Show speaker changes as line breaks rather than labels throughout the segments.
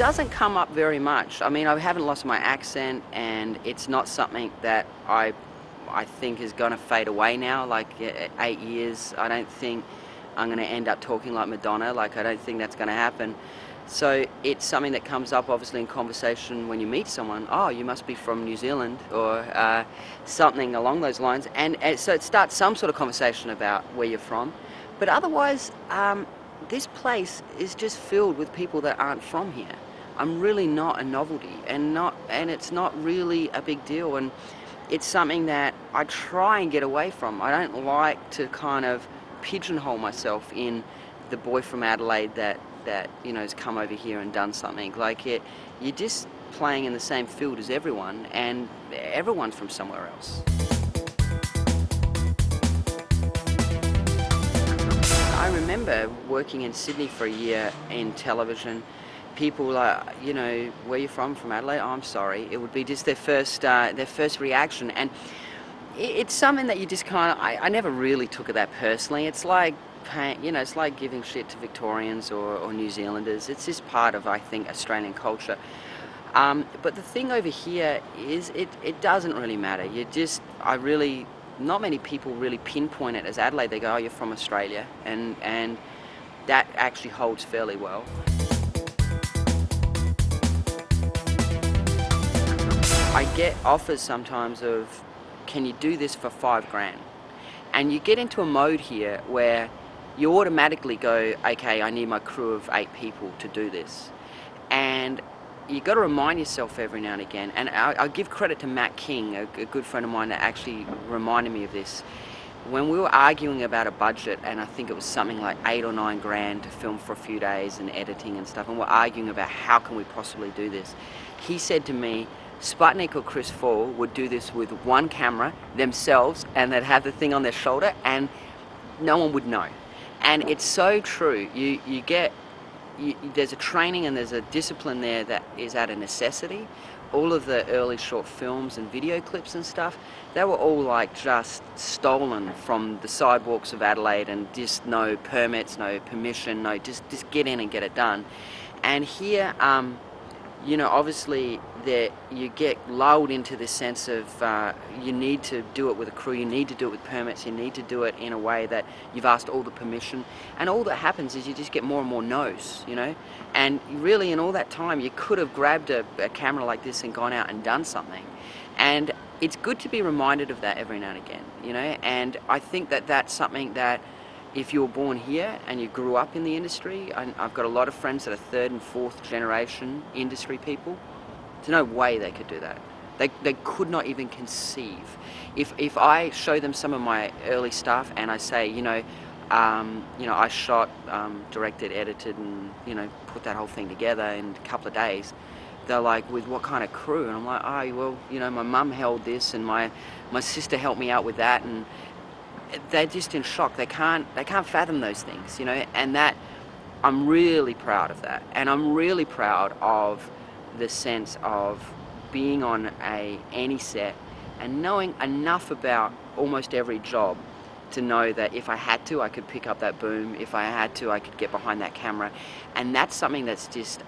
doesn't come up very much. I mean, I haven't lost my accent, and it's not something that I think is going to fade away now. Like 8 years, I don't think I'm going to end up talking like Madonna. Like, I don't think that's going to happen. So it's something that comes up obviously in conversation when you meet someone. Oh, you must be from New Zealand, or something along those lines. And so it starts some sort of conversation about where you're from. But otherwise, this place is just filled with people that aren't from here. I'm really not a novelty, and it's not really a big deal, and it's something that I try and get away from. I don't like to kind of pigeonhole myself in the boy from Adelaide that you know has come over here and done something. Like, you're just playing in the same field as everyone, and everyone's from somewhere else. I remember working in Sydney for a year in television. People like, you know, where you from Adelaide? Oh, I'm sorry. It would be just their first reaction, and it's something that you just kind of. I never really took it that personally. It's like, you know, it's like giving shit to Victorians or New Zealanders. It's just part of, I think, Australian culture. But the thing over here is, it doesn't really matter. Not many people really pinpoint it as Adelaide. They go, oh, you're from Australia, and that actually holds fairly well. I get offers sometimes of, can you do this for $5 grand? And you get into a mode here where you automatically go, okay, I need my crew of 8 people to do this. And you got to remind yourself every now and again, and I'll give credit to Matt King, a good friend of mine, that actually reminded me of this. When we were arguing about a budget, and I think it was something like $8 or $9 grand to film for a few days and editing and stuff, and we're arguing about how can we possibly do this, he said to me, Sputnik or Pt4 would do this with one camera themselves, and they'd have the thing on their shoulder, and no one would know. And it's so true. There's a training and there's a discipline there that is at a necessity. All of the early short films and video clips and stuff, they were all like just stolen from the sidewalks of Adelaide, and just no permits, no permission, just get in and get it done. And here, you know, obviously you get lulled into this sense of you need to do it with a crew, you need to do it with permits, you need to do it in a way that you've asked all the permission, and all that happens is you just get more and more no's, you know. And really, in all that time, you could have grabbed a camera like this and gone out and done something. And it's good to be reminded of that every now and again, you know. And I think that that's something that, if you were born here and you grew up in the industry, I've got a lot of friends that are 3rd and 4th generation industry people, there's no way they could do that. They could not even conceive. If I show them some of my early stuff and I say, you know, I shot, directed, edited, and, you know, put that whole thing together in a couple of days, they're like, with what kind of crew? And I'm like, oh, well, you know, my mum held this, and my sister helped me out with that, and they're just in shock. They can't fathom those things, you know. And that, I'm really proud of that, and I'm really proud of the sense of being on any set and knowing enough about almost every job to know that if I had to, I could pick up that boom. If I had to, I could get behind that camera. And that's something that's just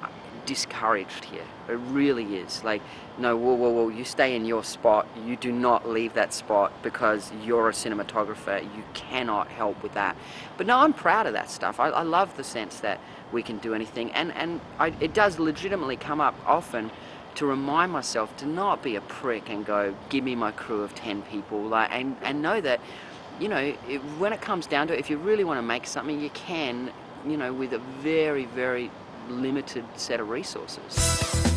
discouraged here. It really is. Like, no, whoa, you stay in your spot. You do not leave that spot because you're a cinematographer. You cannot help with that. But no, I'm proud of that stuff. I love the sense that we can do anything, and it does legitimately come up often to remind myself to not be a prick and go, give me my crew of 10 people, like, and know that, you know, when it comes down to it, if you really want to make something, you can, you know, with a very, very limited set of resources.